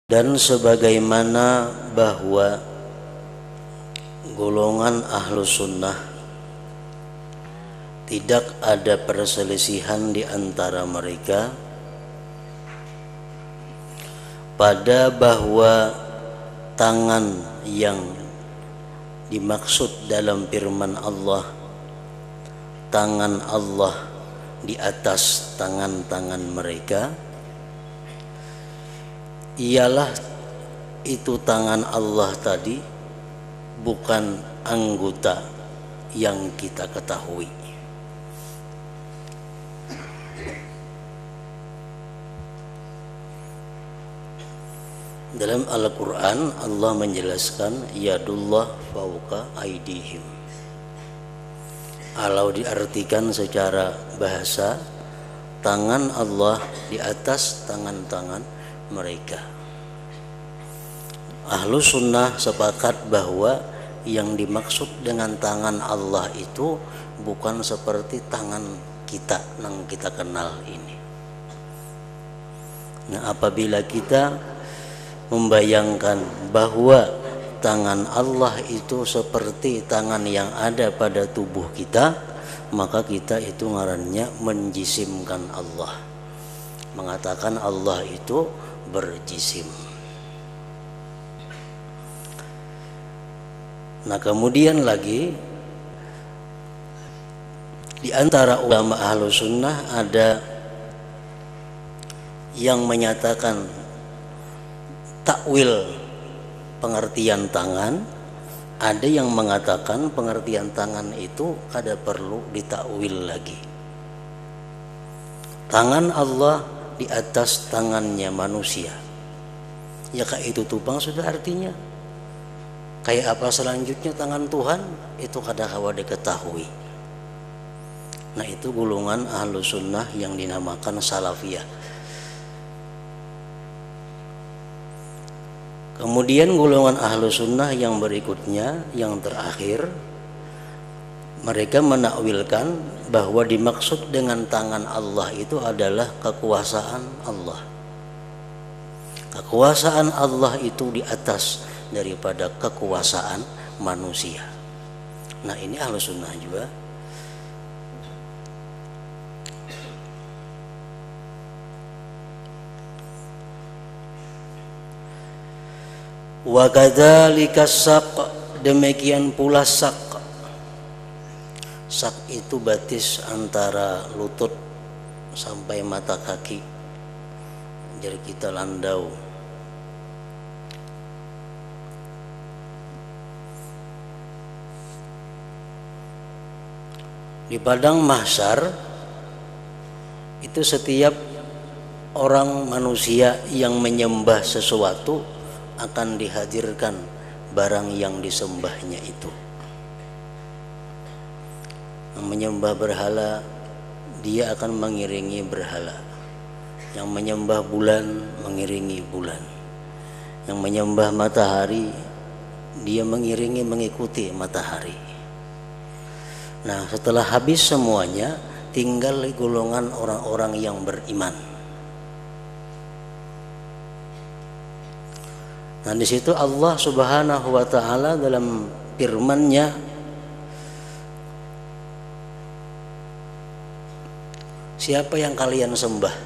Dan sebagaimana bahwa golongan Ahlus Sunnah tidak ada perselisihan di antara mereka pada bahwa tangan yang dimaksud dalam firman Allah, tangan Allah di atas tangan-tangan mereka, ialah itu tangan Allah tadi bukan anggota yang kita ketahui. Dalam Al-Quran Allah menjelaskan yadullah fauqa aidihim. Kalau diartikan secara bahasa, tangan Allah di atas tangan-tangan mereka. Ahlus Sunnah sepakat bahwa yang dimaksud dengan tangan Allah itu bukan seperti tangan kita yang kita kenal ini. Nah, apabila kita membayangkan bahwa tangan Allah itu seperti tangan yang ada pada tubuh kita, maka kita itu ngarannya menjisimkan Allah, mengatakan Allah itu berjisim. Nah, kemudian lagi di antara ulama Ahlus Sunnah ada yang menyatakan takwil pengertian tangan, ada yang mengatakan pengertian tangan itu kada perlu ditakwil lagi. Tangan Allah di atas tangannya manusia, ya kayak itu tupang sudah artinya. Kayak apa selanjutnya tangan Tuhan itu kada kawa diketahui. Nah, itu golongan Ahlus Sunnah yang dinamakan Salafiyah. Kemudian golongan Ahlus Sunnah yang berikutnya, yang terakhir, mereka menakwilkan bahwa dimaksud dengan tangan Allah itu adalah kekuasaan Allah. Kekuasaan Allah itu di atas daripada kekuasaan manusia. Nah, ini Ahlus Sunnah juga. Wa kadzalika saq, demikian pula sak. Sak itu batis antara lutut sampai mata kaki. Jadi kita landau. Di padang mahsyar itu setiap orang manusia yang menyembah sesuatu akan dihadirkan barang yang disembahnya itu. Yang menyembah berhala, dia akan mengiringi berhala. Yang menyembah bulan, mengiringi bulan. Yang menyembah matahari, dia mengiringi, mengikuti matahari. Nah, setelah habis semuanya, tinggal golongan orang-orang yang beriman. Nah, di situ Allah Subhanahu wa taala dalam firman-Nya siapa yang kalian sembah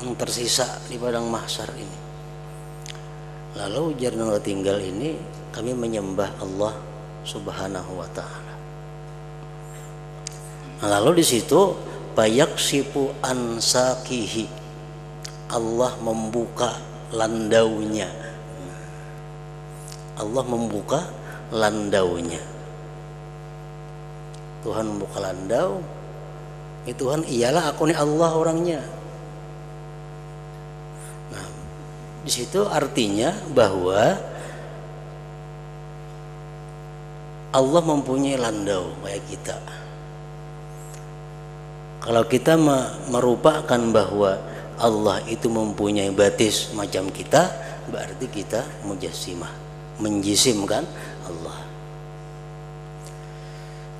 yang tersisa di padang mahsyar ini? Lalu ujar nang tinggal ini, kami menyembah Allah Subhanahu wa taala. Nah, lalu di situ bayaksifu ansakihi, Allah membuka landaunya. Allah membuka landaunya. Tuhan membuka landau. Tuhan, iyalah aku nih Allah orangnya. Nah, di situ artinya bahwa Allah mempunyai landau kayak kita. Kalau kita merupakan bahwa Allah itu mempunyai batis macam kita, berarti kita mujassimah, menjisimkan Allah.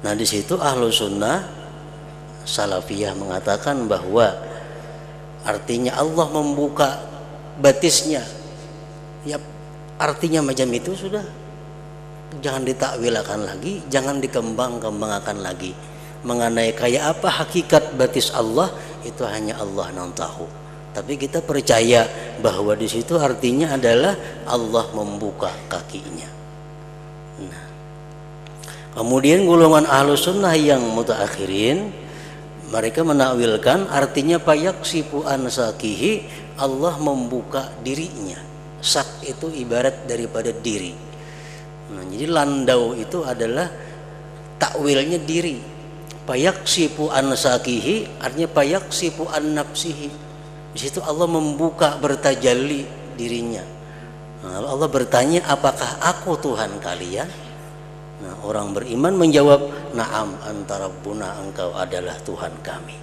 Nah, di situ Ahlus Sunnah Salafiyah mengatakan bahwa artinya Allah membuka batisnya Ya artinya macam itu sudah, jangan ditakwilkan lagi, jangan dikembang-kembangkan lagi. Mengenai kayak apa hakikat batis Allah itu hanya Allah yang tahu. Tapi kita percaya bahwa di situ artinya adalah Allah membuka kakinya. Nah, kemudian golongan ahlus sunnah yang mutaakhirin, mereka menakwilkan artinya payaksifu an sakihi, Allah membuka dirinya. Sak itu ibarat daripada diri. Nah, jadi landau itu adalah takwilnya diri. Payaksifu an sakihi artinya payaksifu an nafsihi. Di situ Allah membuka, bertajalli dirinya. Nah, Allah bertanya, apakah aku Tuhan kalian? Nah, orang beriman menjawab, na'am anta rabbuna, engkau adalah Tuhan kami.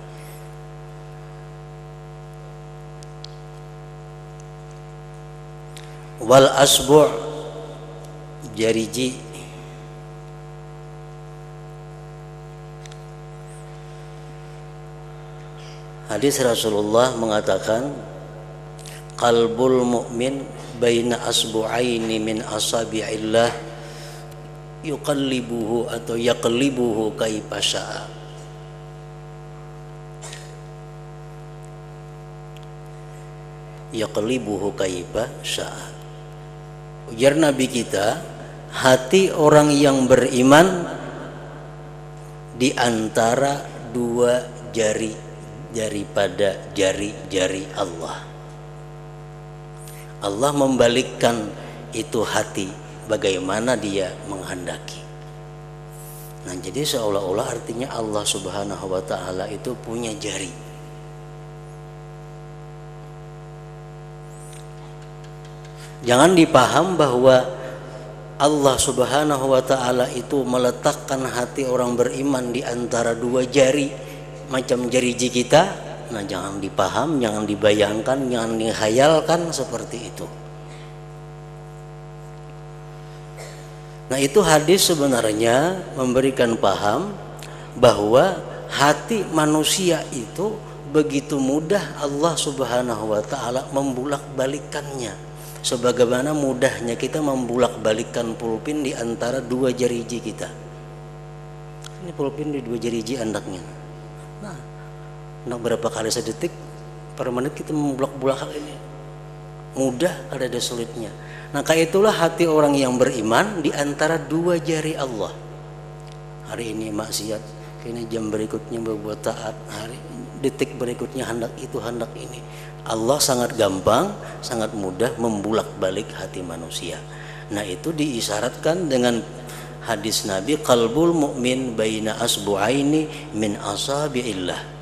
Wal asbu' jariji, hadis Rasulullah mengatakan, qalbul mu'min baina asbu'aini min asabi'illah yuqallibuhu atau yaqlibuhu kaifa syaa. Yaqlibuhu kaifa syaa. Ujar Nabi kita, hati orang yang beriman di antara dua jari daripada jari-jari Allah. Allah membalikkan itu hati bagaimana dia menghendaki. Nah, jadi seolah-olah artinya Allah Subhanahu wa taala itu punya jari. Jangan dipaham bahwa Allah Subhanahu wa taala itu meletakkan hati orang beriman di antara dua jari macam jari kita. Nah, jangan dipaham, jangan dibayangkan, jangan dihayalkan seperti itu. Nah, itu hadis sebenarnya memberikan paham bahwa hati manusia itu begitu mudah Allah Subhanahu wa taala membulak-balikannya. Sebagaimana mudahnya kita membulak-balikkan pulpin di antara dua jari kita. Ini pulpin di dua jari andaknya. Nah, berapa kali sedetik per menit kita membulak-bulak ini. Mudah, ada sulitnya. Nah, kayak itulah hati orang yang beriman di antara dua jari Allah. Hari ini maksiat, kini jam berikutnya berbuat taat, hari detik berikutnya hendak itu hendak ini. Allah sangat gampang, sangat mudah membulak-balik hati manusia. Nah, itu diisyaratkan dengan hadis Nabi, qalbul mu'min baina asbu'aini min asabi'illah.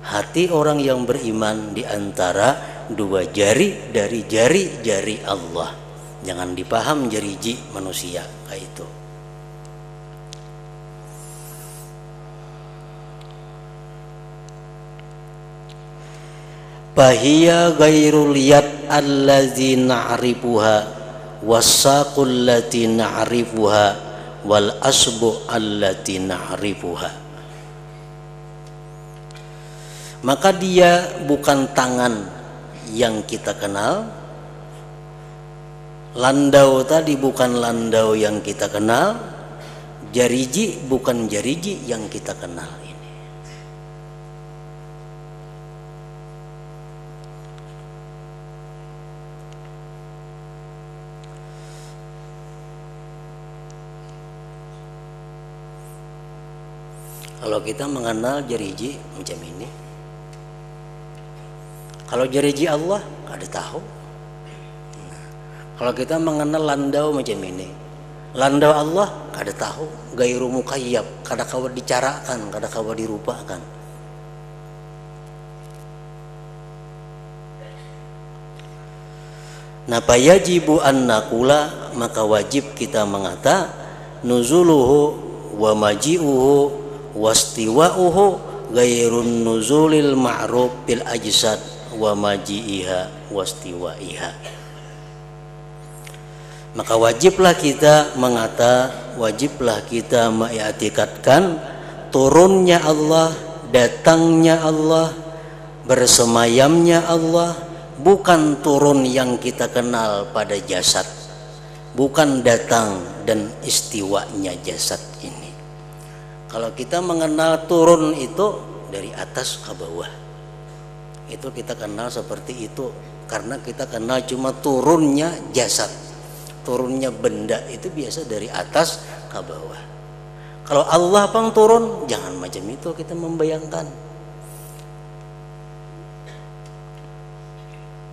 Hati orang yang beriman di antara dua jari dari jari-jari Allah. Jangan dipaham jari manusia kayak itu. Fahiya ghairul yad allazi na'rifuha wasaqul lati na'rifuha wal asbu allati na'rifuha. Maka dia bukan tangan yang kita kenal, landau tadi bukan landau yang kita kenal, jariji bukan jariji yang kita kenal. Kalau kita mengenal jariji macam ini, kalau jariji Allah kada tahu. Nah, kalau kita mengenal landau macam ini, landau Allah kada tahu. Gairu mukayyab, kada kawa dicarakan, kada kawa dirupakan. Nah, fayajibu an naqula, maka wajib kita mengata nuzuluhu wa maji'uhu wastiwa'uhu ghairun nuzulil ma'ruf bil ajsad wa maji'iha wastiwa'iha. Maka wajiblah kita mengata, wajiblah kita mengitikadkan turunnya Allah, datangnya Allah, bersemayamnya Allah, bukan turun yang kita kenal pada jasad, bukan datang dan istiwanya jasad ini. Kalau kita mengenal turun itu dari atas ke bawah, itu kita kenal seperti itu karena kita kenal cuma turunnya jasad, turunnya benda itu biasa dari atas ke bawah. Kalau Allah pang turun, jangan macam itu kita membayangkan.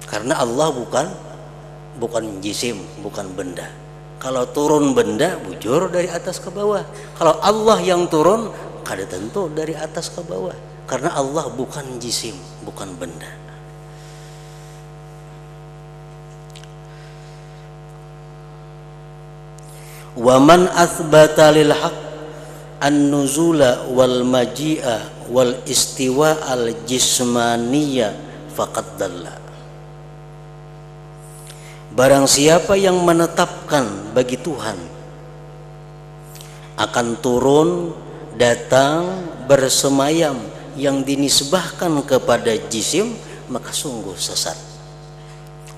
Karena Allah bukan jisim, bukan benda. Kalau turun benda, bujur dari atas ke bawah. Kalau Allah yang turun, kada tentu dari atas ke bawah. Karena Allah bukan jisim, bukan benda. Wa man athbata lil haqq an-nuzula wal maji'a wal istiwa al jismaniyya faqad dalla. Barang siapa yang menetapkan bagi Tuhan akan turun, datang, bersemayam yang dinisbahkan kepada jisim, maka sungguh sesat.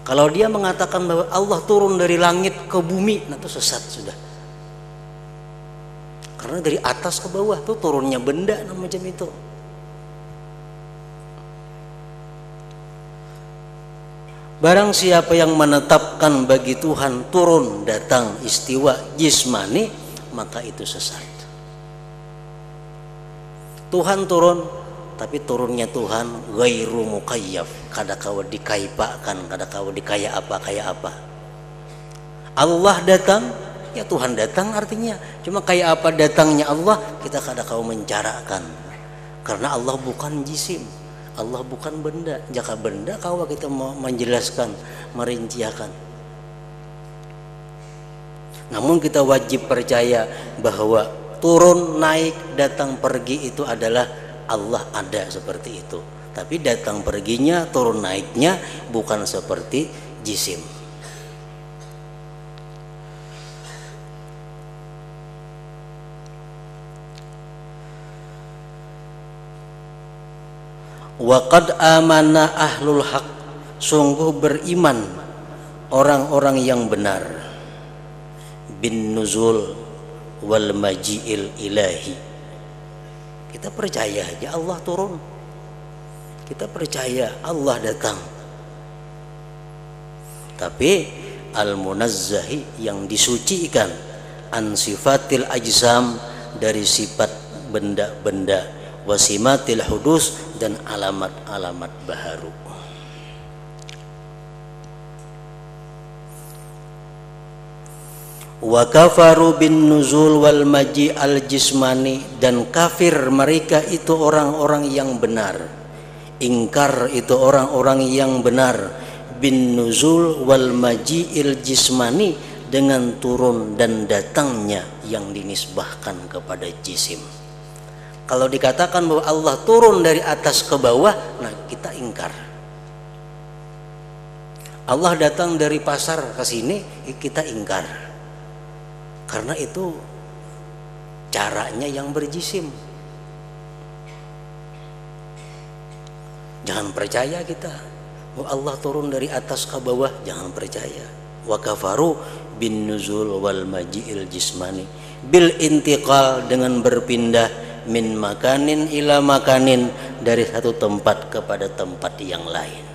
Kalau dia mengatakan bahwa Allah turun dari langit ke bumi, nah itu sesat sudah. Karena dari atas ke bawah tuh turunnya benda macam itu. Barang siapa yang menetapkan bagi Tuhan turun, datang, istiwa, jismani, maka itu sesat. Tuhan turun, tapi turunnya Tuhan ghairu muqayyaf, kada kawa dikaipakan, kada kawa dikaya apa. Allah datang, ya Tuhan datang artinya. Cuma kayak apa datangnya Allah, kita kada kawa mencarakan. Karena Allah bukan jisim, Allah bukan benda. Jika benda kawa kita mau menjelaskan, merinciakan. Namun kita wajib percaya bahwa turun, naik, datang, pergi itu adalah Allah ada seperti itu. Tapi datang perginya, turun naiknya bukan seperti jisim. Wa qad amana ahlul haq, sungguh beriman orang-orang yang benar, bin nuzul wal maji'il ilahi. Kita percaya aja Allah turun, kita percaya Allah datang. Tapi al-munazzahi, yang disucikan, an sifatil ajsam, dari sifat benda-benda, wasimatil hudus, dan alamat-alamat baharu. Wa kafaru bin nuzul wal maji al jismani, dan kafir mereka itu orang-orang yang benar, ingkar itu orang-orang yang benar, bin nuzul wal maji il jismani, dengan turun dan datangnya yang dinisbahkan kepada jisim. Kalau dikatakan bahwa Allah turun dari atas ke bawah, nah kita ingkar. Allah datang dari pasar ke sini, kita ingkar. Karena itu caranya yang berjisim. Jangan percaya kita bahwa Allah turun dari atas ke bawah, jangan percaya. Wa kafaru bin nuzul wal maji'il jismani bil intiqal, dengan berpindah, min makanin ila makanin, dari satu tempat kepada tempat yang lain.